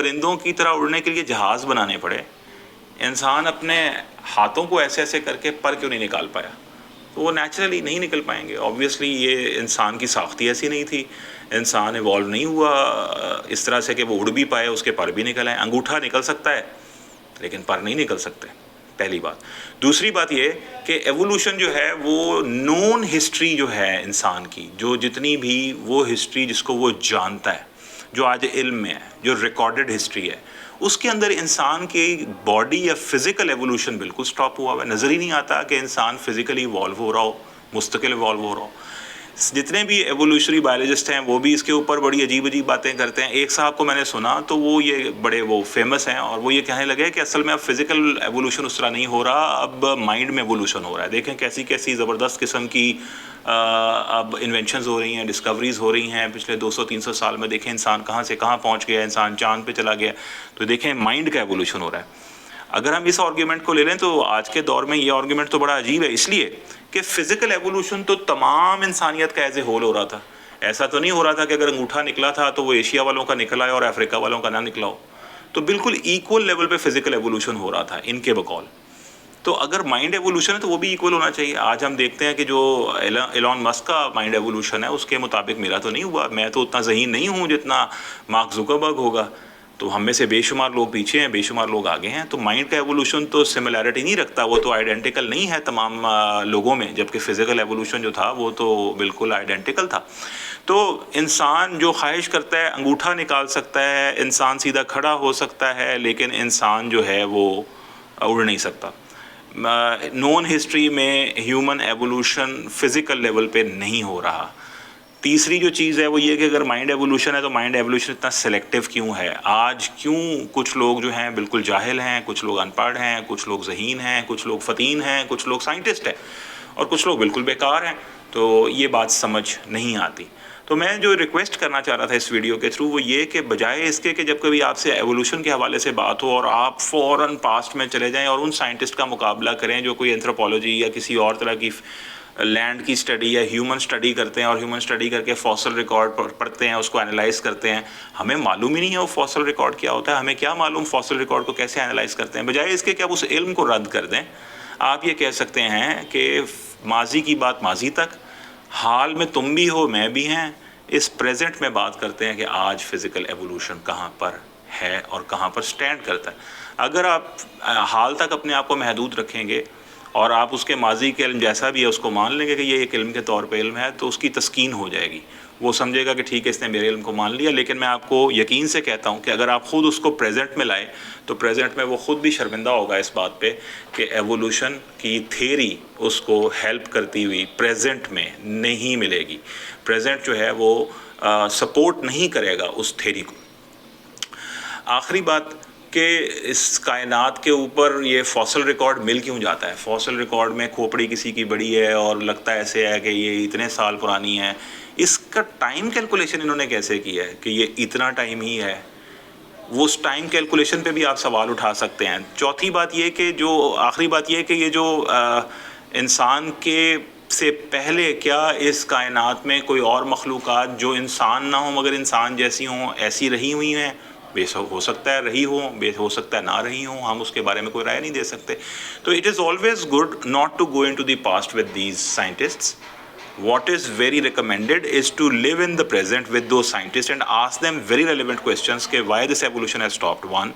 پرندوں کی طرح اڑنے کے لیے جہاز بنانے پڑے، انسان اپنے ہاتھوں کو ایسے ایسے کر کے پر کیوں نہیں نکال پایا؟ تو وہ نیچرلی نہیں نکل پائیں گے. آبویسلی یہ انسان کی ساختی ایسی نہیں تھی، انسان ایوالو نہیں ہوا اس طرح سے کہ وہ اڑ بھی پائے، اس کے پر بھی نکل آئیں. انگوٹھا نکل سکتا ہے لیکن پر نہیں نکل سکتے، پہلی بات. دوسری بات یہ کہ ایوولوشن جو ہے وہ نون ہسٹری جو ہے انسان کی، جو جتنی بھی وہ ہسٹری جس کو وہ جانتا ہے، جو آج علم میں ہے، جو ریکارڈڈ ہسٹری ہے، اس کے اندر انسان کی باڈی یا فزیکل ایوولوشن بالکل سٹاپ ہوا ہوا ہے. نظر ہی نہیں آتا کہ انسان فزیکلی ایوالو ہو رہا ہو، مستقل ایوالو ہو رہا ہو. جتنے بھی ایوولوشنری بایولوجسٹ ہیں وہ بھی اس کے اوپر بڑی عجیب عجیب باتیں کرتے ہیں. ایک صاحب کو میں نے سنا تو وہ یہ بڑے وہ فیمس ہیں، اور وہ یہ کہنے لگے کہ اصل میں اب فزیکل ایوولوشن اس طرح نہیں ہو رہا، اب مائنڈ میں ایوولوشن ہو رہا ہے. دیکھیں کیسی کیسی زبردست قسم کی اب انوینشنز ہو رہی ہیں، ڈسکوریز ہو رہی ہیں پچھلے 200-300 سال میں. دیکھیں انسان کہاں سے کہاں پہنچ گیا، انسان چاند پہ چلا گیا. تو دیکھیں مائنڈ کا ایوولوشن ہو رہا ہے. اگر ہم اس آرگیومنٹ کو لے لیں تو آج کے دور میں یہ آرگیومنٹ تو بڑا عجیب ہے، اس لیے کہ فزیکل ایوولوشن تو تمام انسانیت کا ایز اے ہول ہو رہا تھا. ایسا تو نہیں ہو رہا تھا کہ اگر انگوٹھا نکلا تھا تو وہ ایشیا والوں کا نکلا ہے اور افریقہ والوں کا نہ نکلا ہو. تو بالکل ایکول لیول پہ فزیکل ایوولوشن ہو رہا تھا ان کے بقول. تو اگر مائنڈ ایوولوشن ہے تو وہ بھی ایکول ہونا چاہیے. آج ہم دیکھتے ہیں کہ جو ایلون مسک کا مائنڈ ایوولوشن ہے اس کے مطابق میرا تو نہیں ہوا. میں تو اتنا ذہین نہیں ہوں جتنا مارک زکربرگ ہوگا. تو ہم میں سے بے شمار لوگ پیچھے ہیں، بے شمار لوگ آگے ہیں. تو مائنڈ کا ایوولوشن تو سملیرٹی نہیں رکھتا، وہ تو آئیڈینٹیکل نہیں ہے تمام لوگوں میں، جبکہ فزیکل ایوولوشن جو تھا وہ تو بالکل آئیڈینٹیکل تھا. تو انسان جو خواہش کرتا ہے انگوٹھا نکال سکتا ہے، انسان سیدھا کھڑا ہو سکتا ہے، لیکن انسان جو ہے وہ اڑ نہیں سکتا. نون ہسٹری میں ہیومن ایوولوشن فزیکل لیول پہ نہیں ہو رہا. تیسری جو چیز ہے وہ یہ کہ اگر مائنڈ ایوولوشن ہے تو مائنڈ ایوولوشن اتنا سلیکٹیو کیوں ہے؟ آج کیوں کچھ لوگ جو ہیں بالکل جاہل ہیں، کچھ لوگ ان پڑھ ہیں، کچھ لوگ ذہین ہیں، کچھ لوگ فتین ہیں، کچھ لوگ سائنٹسٹ ہیں، اور کچھ لوگ بالکل بیکار ہیں؟ تو یہ بات سمجھ نہیں آتی. تو میں جو ریکویسٹ کرنا چاہ رہا تھا اس ویڈیو کے تھرو وہ یہ کہ بجائے اس کے کہ جب کبھی آپ سے ایوولوشن کے حوالے سے بات ہو اور آپ فوراً پاسٹ میں چلے جائیں اور ان سائنٹسٹ کا مقابلہ کریں جو کوئی اینتھروپولوجی یا کسی اور طرح کی لینڈ کی سٹڈی یا ہیومن سٹڈی کرتے ہیں، اور ہیومن سٹڈی کر کے فاسل ریکارڈ پڑھتے ہیں، اس کو انالائز کرتے ہیں. ہمیں معلوم ہی نہیں ہے وہ فاسل ریکارڈ کیا ہوتا ہے، ہمیں کیا معلوم فاسل ریکارڈ کو کیسے انالائز کرتے ہیں. بجائے اس کے کہ آپ اس علم کو رد کر دیں، آپ یہ کہہ سکتے ہیں کہ ماضی کی بات ماضی تک، حال میں تم بھی ہو میں بھی ہیں، اس پریزنٹ میں بات کرتے ہیں کہ آج فزیکل ایوولوشن کہاں پر ہے اور کہاں پر سٹینڈ کرتا ہے. اگر آپ حال تک اپنے آپ کو محدود رکھیں گے اور آپ اس کے ماضی کے علم جیسا بھی ہے اس کو مان لیں گے کہ یہ ایک علم کے طور پہ علم ہے، تو اس کی تسکین ہو جائے گی. وہ سمجھے گا کہ ٹھیک ہے اس نے میرے علم کو مان لیا. لیکن میں آپ کو یقین سے کہتا ہوں کہ اگر آپ خود اس کو پریزنٹ میں لائیں تو پریزنٹ میں وہ خود بھی شرمندہ ہوگا اس بات پہ کہ ایوولوشن کی تھیری اس کو ہیلپ کرتی ہوئی پریزنٹ میں نہیں ملے گی. پریزنٹ جو ہے وہ سپورٹ نہیں کرے گا اس تھیری کو. آخری بات کہ اس کائنات کے اوپر یہ فاسل ریکارڈ مل کیوں جاتا ہے؟ فاسل ریکارڈ میں کھوپڑی کسی کی بڑی ہے اور لگتا ایسے ہے کہ یہ اتنے سال پرانی ہے. اس کا ٹائم کیلکولیشن انہوں نے کیسے کیا ہے کہ یہ اتنا ٹائم ہی ہے؟ وہ اس ٹائم کیلکولیشن پہ بھی آپ سوال اٹھا سکتے ہیں. چوتھی بات یہ کہ جو آخری بات یہ کہ یہ جو انسان کے سے پہلے کیا اس کائنات میں کوئی اور مخلوقات جو انسان نہ ہوں مگر انسان جیسی ہوں ایسی رہی ہوئی ہیں؟ بے ہو سکتا ہے رہی ہوں، بے ہو سکتا ہے نہ رہی ہوں، ہم اس کے بارے میں کوئی رائے نہیں دے سکتے. تو it is always good not to go in to the past with these scientists. What is very recommended is to live in the present with those scientists and ask them very relevant questions کہ why this evolution has stopped. One,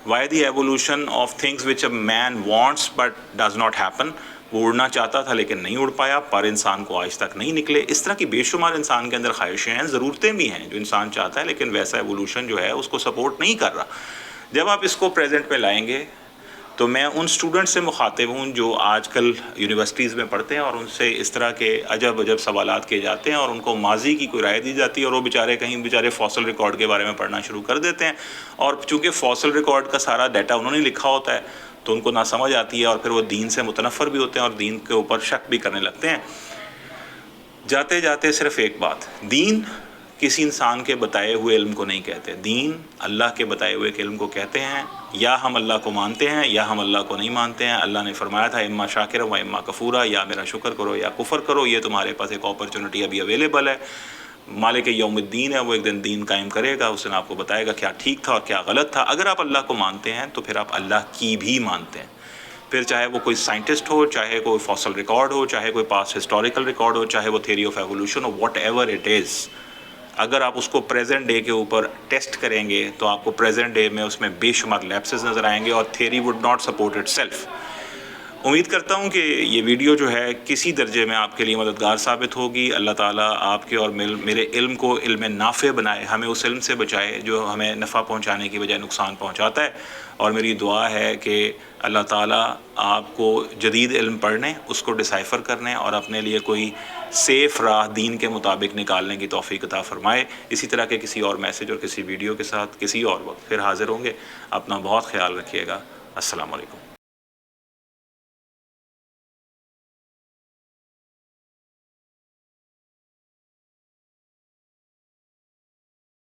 why the evolution of things which a man wants but does not happen. وہ اڑنا چاہتا تھا لیکن نہیں اڑ پایا، پر انسان کو آج تک نہیں نکلے. اس طرح کی بے شمار انسان کے اندر خواہشیں ہیں، ضرورتیں بھی ہیں جو انسان چاہتا ہے، لیکن ویسا ایوولوشن جو ہے اس کو سپورٹ نہیں کر رہا. جب آپ اس کو پریزنٹ پہ لائیں گے تو میں ان اسٹوڈنٹ سے مخاطب ہوں جو آج کل یونیورسٹیز میں پڑھتے ہیں اور ان سے اس طرح کے عجب عجب سوالات کیے جاتے ہیں اور ان کو ماضی کی کوئی رائے دی جاتی ہے اور وہ بیچارے فاسل ریکارڈ کے بارے میں پڑھنا شروع کر دیتے ہیں. اور چونکہ فاسل ریکارڈ کا سارا ڈیٹا انہوں نے لکھا ہوتا ہے تو ان کو نہ سمجھ آتی ہے اور پھر وہ دین سے متنفر بھی ہوتے ہیں اور دین کے اوپر شک بھی کرنے لگتے ہیں. جاتے جاتے صرف ایک بات، دین کسی انسان کے بتائے ہوئے علم کو نہیں کہتے. دین اللہ کے بتائے ہوئے علم کو کہتے ہیں. یا ہم اللہ کو مانتے ہیں یا ہم اللہ کو نہیں مانتے ہیں. اللہ نے فرمایا تھا اما شاکر و اما کفورا، یا میرا شکر کرو یا کفر کرو، یہ تمہارے پاس ایک اپرچونٹی ابھی اویلیبل ہے. مالک یوم الدین ہے، وہ ایک دن دین قائم کرے گا، اس دن آپ کو بتائے گا کیا ٹھیک تھا اور کیا غلط تھا۔ اگر آپ اللہ کو مانتے ہیں تو پھر آپ اللہ کی بھی مانتے ہیں، پھر چاہے وہ کوئی سائنٹسٹ ہو، چاہے کوئی فاسل ریکارڈ ہو، چاہے کوئی پاس ہسٹوریکل ریکارڈ ہو، چاہے وہ theory of evolution who, what ever it is, اگر آپ اس کو پریزنٹ ڈے کے اوپر ٹیسٹ کریں گے تو آپ کو پریزنٹ ڈے میں اس میں بے شمار لیپسز نظر آئیں گے اور theory would not support it self. امید کرتا ہوں کہ یہ ویڈیو جو ہے کسی درجے میں آپ کے لیے مددگار ثابت ہوگی۔ اللہ تعالیٰ آپ کے اور میرے علم کو علم نافع بنائے، ہمیں اس علم سے بچائے جو ہمیں نفع پہنچانے کی بجائے نقصان پہنچاتا ہے، اور میری دعا ہے کہ اللہ تعالیٰ آپ کو جدید علم پڑھنے، اس کو ڈسائفر کرنے اور اپنے لیے کوئی سیف راہ دین کے مطابق نکالنے کی توفیق عطا فرمائے۔ اسی طرح کے کسی اور میسج اور کسی ویڈیو کے ساتھ کسی اور وقت پھر حاضر ہوں گے۔ اپنا بہت خیال رکھیے گا۔ السلام علیکم۔